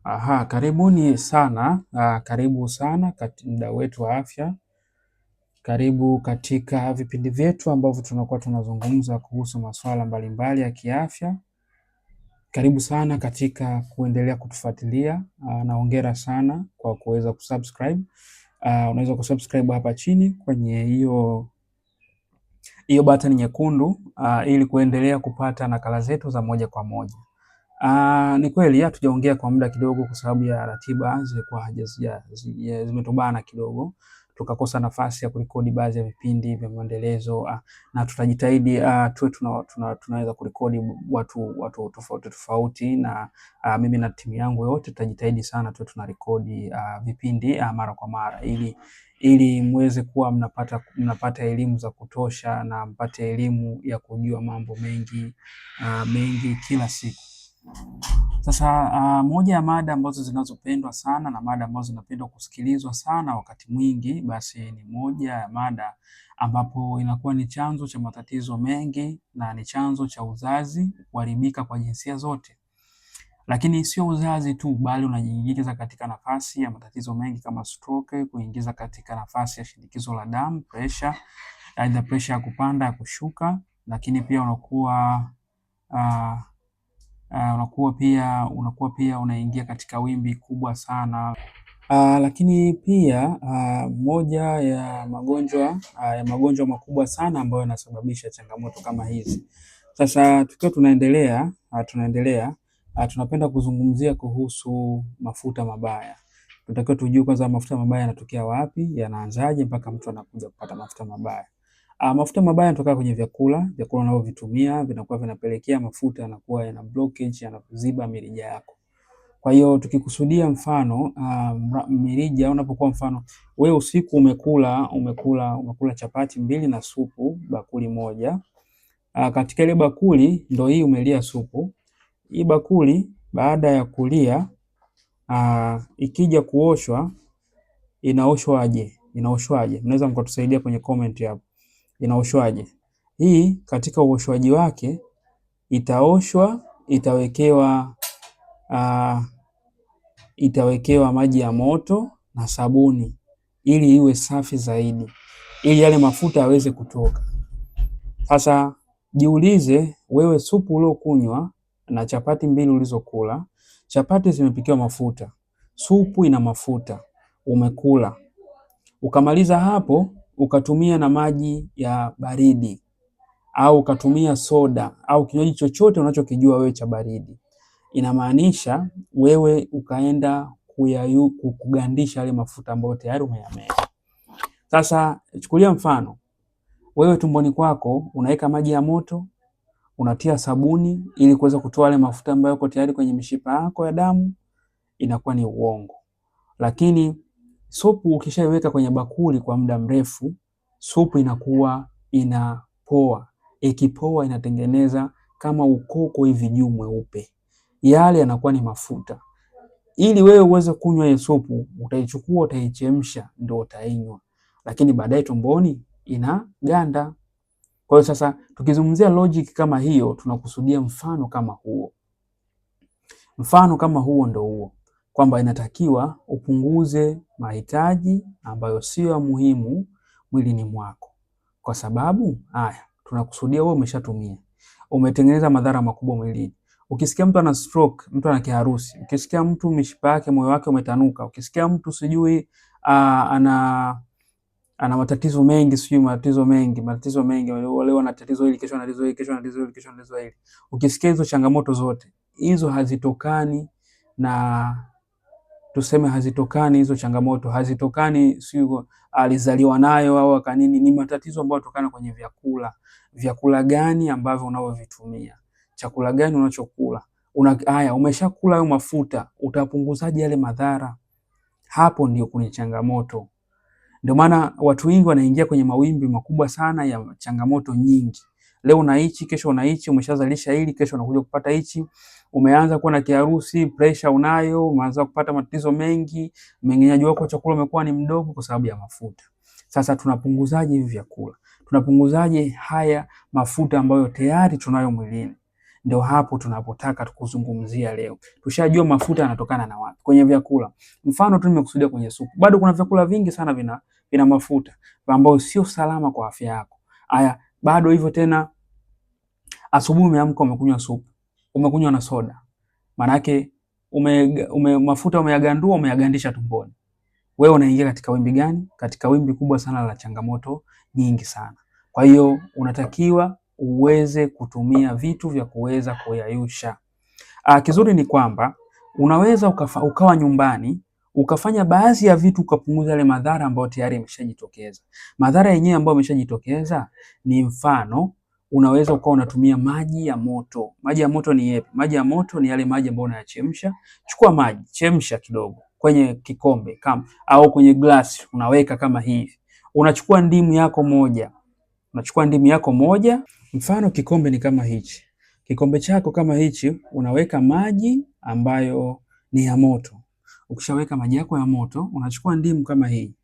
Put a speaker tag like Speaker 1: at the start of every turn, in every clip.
Speaker 1: Aha, karibuni sana. Karibu sana katika mdau wetu wa afya. Karibu katika vipindi vyetu ambavyo tunakuwa tunazungumza kuhusu masuala mbalimbali ya kiafya. Karibu sana katika kuendelea kutufuatilia na hongera sana kwa kuweza kusubscribe. Unaweza kusubscribe hapa chini kwenye hiyo button nyekundu ili kuendelea kupata nakala zetu za moja kwa moja. Ni kweli hatujaongea kwa muda kidogo kwa sababu ya ratiba zilikuwa zimetubana kidogo, tukakosa nafasi ya kurekodi baadhi ya vipindi vya mwendelezo, na tutajitahidi tuwe tunaweza kurekodi watu tofauti na mimi na timu yangu yote tutajitahidi sana tuwe tunarekodi vipindi mara kwa mara ili muweze kuwa mnapata elimu za kutosha na mpate elimu ya kujua mambo mengi kila siku. Sasa moja ya mada ambazo zinazopendwa sana na mada ambazo zinapendwa kusikilizwa sana wakati mwingi, basi ni moja ya mada ambapo inakuwa ni chanzo cha matatizo mengi na ni chanzo cha uzazi kuharibika kwa jinsia zote. Lakini sio uzazi tu, bali unajiingiza katika nafasi ya matatizo mengi kama stroke, kuingiza katika nafasi ya shinikizo la damu, pressure, aidha pressure ya kupanda, ya kushuka, lakini pia unakuwa pia unaingia katika wimbi kubwa sana. Lakini pia moja ya magonjwa makubwa sana ambayo yanasababisha changamoto kama hizi. Sasa tukiwa tunaendelea tunapenda kuzungumzia kuhusu mafuta mabaya. Tunatakiwa tujue kwanza mafuta mabaya yanatokea wapi, yanaanzaje mpaka mtu anakuja kupata mafuta mabaya. Mafuta mabaya yanatoka kwenye vyakula unavyovitumia vinakuwa vinapelekea mafuta yanakuwa yana blockage, yanaziba mirija yako. Kwa hiyo tukikusudia mfano mirija, unapokuwa mfano wewe usiku umekula chapati 2 na supu bakuli moja. Katika ile bakuli ndio hii umelia supu. Hii bakuli baada ya kulia ikija kuoshwa inaoshwaje? Mnaweza mkatusaidia kwenye comment hapo. Inaoshwaje? Hii katika uoshwaji wake itaoshwa, itawekewa maji ya moto na sabuni ili iwe safi zaidi, ili yale mafuta yaweze kutoka. Sasa jiulize wewe, supu uliokunywa na chapati 2 ulizokula, chapati zimepikiwa mafuta, supu ina mafuta, umekula. Ukamaliza hapo ukatumia na maji ya baridi au ukatumia soda au kinywaji chochote unachokijua wewe cha baridi, inamaanisha wewe ukaenda kugandisha yale mafuta ambayo tayari umeyameza. Sasa chukulia mfano wewe tumboni kwako unaweka maji ya moto, unatia sabuni ili kuweza kutoa yale mafuta ambayo yako tayari kwenye mishipa yako ya damu, inakuwa ni uongo. Lakini supu ukishaiweka kwenye bakuli kwa muda mrefu, supu inakuwa inapoa. Ikipoa inatengeneza kama ukoko hivi juu mweupe. Yale yanakuwa ni mafuta. Ili wewe uweze kunywa ile supu, utaichukua, utaichemsha, ndio utainywa. Lakini baadaye tumboni inaganda. Kwa hiyo sasa tukizungumzia logic kama hiyo, tunakusudia mfano kama huo. Mfano kama huo ndio huo, kwamba inatakiwa upunguze mahitaji ambayo sio muhimu mwilini mwako. Kwa sababu tunakusudia wewe umeshatumia, umetengeneza madhara makubwa mwilini. Ukisikia mtu ana stroke, mtu ana kiharusi, ukisikia mtu mishipa yake, moyo wake umetanuka, ukisikia mtu sijui ana matatizo mengi, leo ana tatizo hili, kesho ana tatizo hili, kesho ana tatizo hili, kesho ana tatizo hili. Ukisikia hizo changamoto zote, hizo hazitokani na hizo changamoto hazitokani sio alizaliwa nayo au kanini, ni matatizo ambayo yanatokana kwenye vyakula. Vyakula gani ambavyo unavyovitumia? Chakula gani unachokula? Umeshakula hayo mafuta, utapunguzaje yale madhara? Hapo ndio kuna changamoto. Ndio maana watu wengi wanaingia kwenye mawimbi makubwa sana ya changamoto nyingi. Leo una hichi, kesho una hichi, umeshazalisha hili, kesho unakuja kupata hichi. Umeanza kuwa na kiharusi, pressure unayo, umeanza kupata matatizo mengi, mmeng'enyaji wako wa chakula umekuwa ni mdogo kwa sababu ya mafuta. Sasa tunapunguzaje hivi vyakula? Tunapunguzaje haya mafuta ambayo tayari tunayo mwilini? Ndio hapo tunapotaka tukuzungumzia leo. Tushajua mafuta yanatokana na wapi? Kwenye vyakula. Mfano tu nimekusudia kwenye supu. Bado kuna vyakula vingi sana vina mafuta ambayo sio salama kwa afya yako. Haya, bado hivyo tena, asubuhi umeamka umekunywa supu, umekunywa na soda. Maana yake mafuta umeyagandua, umeyagandisha tumboni. Wewe unaingia katika wimbi gani? Katika wimbi kubwa sana la changamoto nyingi sana. Kwa hiyo unatakiwa uweze kutumia vitu vya kuweza kuyayusha. Kizuri ni kwamba unaweza ukawa nyumbani ukafanya baadhi ya vitu ukapunguza yale madhara ambayo tayari yameshajitokeza. Madhara yenyewe ambayo yameshajitokeza ni mfano, unaweza ukawa unatumia maji ya moto. Maji ya moto ni yapi? Maji ya moto ni yale maji ambayo unayachemsha. Chukua maji, chemsha kidogo kwenye kikombe au kwenye glasi, unaweka kama hivi. Unachukua ndimu yako moja, mfano kikombe ni kama hichi. Kikombe chako kama hichi, unaweka maji ambayo ni ya moto. Ukishaweka maji yako ya moto, unachukua ndimu kama hii.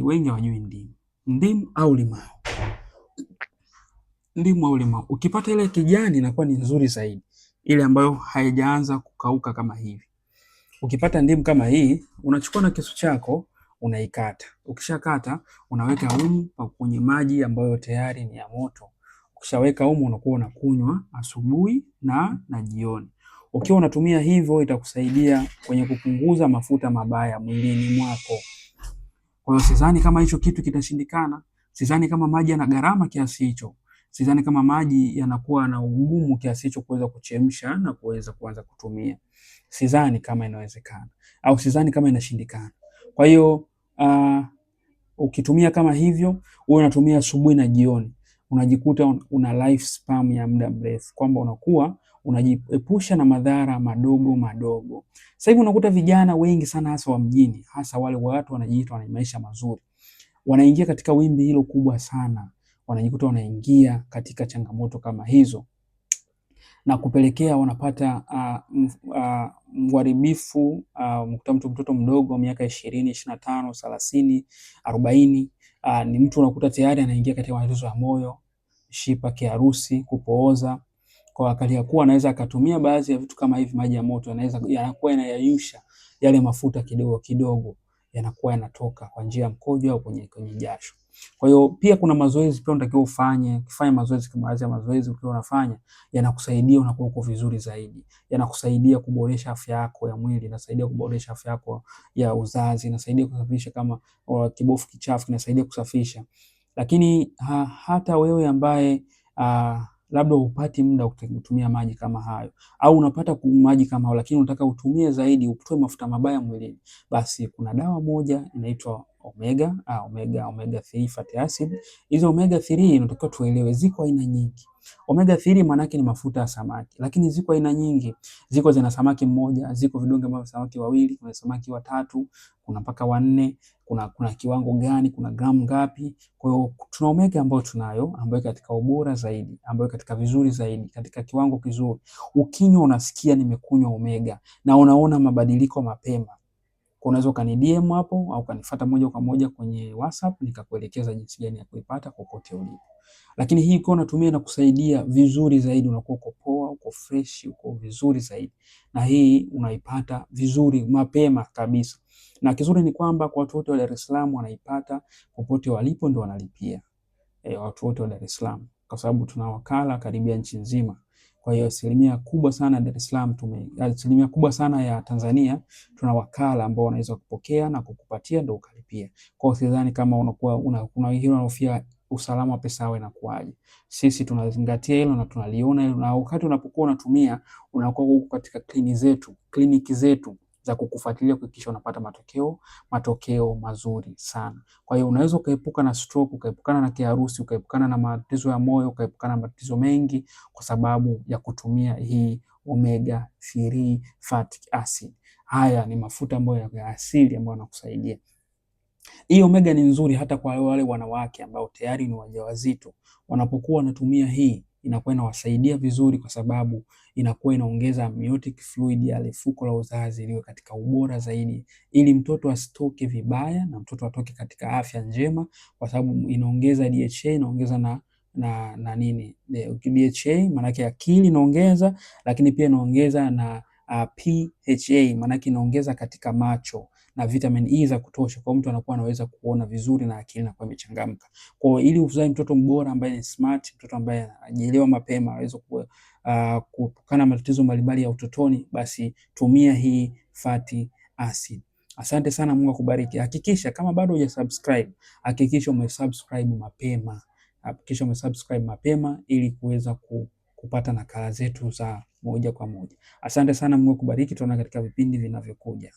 Speaker 1: Wengi hawajui ndimu. Ndimu au limau. Ukipata ile kijani inakuwa ni nzuri zaidi. Ile ambayo haijaanza kukauka kama hivi. Ukipata ndimu kama hii, unachukua na kisu chako, unaikata. Ukishakata, unaweka humu kwenye maji ambayo tayari ni ya moto. Ukishaweka humu, unakuwa unakunywa asubuhi na jioni. Ukiwa unatumia hivyo, itakusaidia kwenye kupunguza mafuta mabaya mwilini mwako. Kwa hiyo sidhani kama hicho kitu kitashindikana. Sidhani kama maji yana gharama kiasi hicho. Sidhani kama maji yanakuwa na ugumu kiasi hicho kuweza kuchemsha na kuweza kuanza kutumia. Sidhani kama inawezekana au sidhani kama inashindikana. Kwa hiyo ukitumia kama hivyo, wewe unatumia asubuhi na jioni, unajikuta una life span ya muda mrefu, kwamba unakuwa unajiepusha na madhara madogo. Sasa hivi unakuta vijana wengi sana, hasa wa mjini, hasa wale watu wanajiita wana maisha mazuri, wanaingia katika wimbi hilo kubwa sana, wanajikuta wanaingia katika changamoto kama hizo na kupelekea wanapata uharibifu. Mtoto mdogo miaka 20, 25, 30, 40, ni mtu unakuta tayari anaingia katika matatizo ya moyo, mishipa, kiharusi, kupooza. Kwa wakati ya kuwa anaweza akatumia baadhi ya vitu kama hivi, maji ya moto yanakuwa yanayayusha yale mafuta kidogo kidogo, yanakuwa yanatoka kwa njia ya mkojo au kwenye jasho. Kwa hiyo pia kuna mazoezi pia unatakiwa ufanye. Ukifanya mazoezi, kama baadhi ya mazoezi ukiwa unafanya, yanakusaidia unakuwa uko vizuri zaidi. Yanakusaidia kuboresha afya yako ya mwili, inasaidia kuboresha afya yako ya uzazi, inasaidia kusafisha kama kibofu kichafu, inasaidia kusafisha. Lakini hata wewe ambaye labda upati muda kutumia maji kama hayo, au unapata maji kama hayo lakini unataka utumie zaidi, utoe mafuta mabaya mwilini, basi kuna dawa moja inaitwa omega 3 fatty acid. Hizo omega 3 unatakiwa tuelewe, ziko aina nyingi. Omega 3 maana yake ni mafuta ya samaki, lakini ziko aina nyingi. Ziko zina samaki mmoja, ziko vidonge vya samaki wawili, kuna samaki watatu, kuna mpaka wanne. Kuna kiwango gani, kuna gramu ngapi? Kwa hiyo tuna omega ambayo tunayo, ambayo katika ubora zaidi, ambayo katika vizuri zaidi, katika kiwango kizuri. Ukinywa unasikia nimekunywa omega na unaona mabadiliko mapema. Unaweza ukani DM hapo au kanifuata moja kwa moja kwenye WhatsApp nikakuelekeza jinsi gani ya kuipata kokote ulipo. Lakini hii ukiwa unatumia na kusaidia vizuri zaidi, unakuwa uko poa, uko fresh, uko vizuri zaidi. Na hii unaipata vizuri mapema kabisa. Na kizuri ni kwamba kwa watu wote wa Dar es Salaam wanaipata popote walipo, ndio wanalipia. Watu wote wa Dar es Salaam, kwa sababu tuna wakala karibia nchi nzima. Kwa hiyo asilimia kubwa sana Dar es Salaam, asilimia kubwa sana ya Tanzania tuna wakala ambao wanaweza kupokea na kukupatia ndio ukalipia. Kwa hiyo sidhani kama unakuwa kuna wengine wanahofia usalama wa pesa yao inakuaje. Sisi tunazingatia hilo na tunaliona hilo, na wakati unapokuwa unatumia unakuwa huko katika kliniki zetu za kukufuatilia kuhakikisha unapata matokeo mazuri sana. Kwa hiyo unaweza ukaepuka na stroke, ukaepukana na kiharusi, ukaepukana na matatizo ya moyo, ukaepukana na matatizo mengi kwa sababu ya kutumia hii omega 3 fatty acid. Haya ni mafuta ambayo ya asili ambayo yanakusaidia. Hii omega ni nzuri hata kwa wale wanawake ambao tayari ni wajawazito. Wanapokuwa wanatumia hii inakuwa inawasaidia vizuri, kwa sababu inakuwa inaongeza amniotic fluid ya fuko la uzazi iliyo katika ubora zaidi, ili mtoto asitoke vibaya na mtoto atoke katika afya njema, kwa sababu inaongeza DHA, inaongeza na na nini DHA, maana yake akili inaongeza, lakini pia inaongeza na PHA, maana yake inaongeza katika macho na vitamin E za kutosha, kwa mtu anakuwa anaweza kuona vizuri na akili inakuwa imechangamka. Kwa hiyo ili uzae mtoto mbora ambaye ni smart, mtoto ambaye anajielewa mapema, aweze kuepukana na matatizo mbalimbali ya utotoni, basi tumia hii fatty acid. Asante sana, Mungu akubariki. Hakikisha kama bado hujasubscribe, hakikisha umesubscribe mapema. Hakikisha umesubscribe mapema ili kuweza kupata nakala zetu za moja kwa moja. Asante sana, Mungu akubariki. Tunaona katika vipindi vinavyokuja.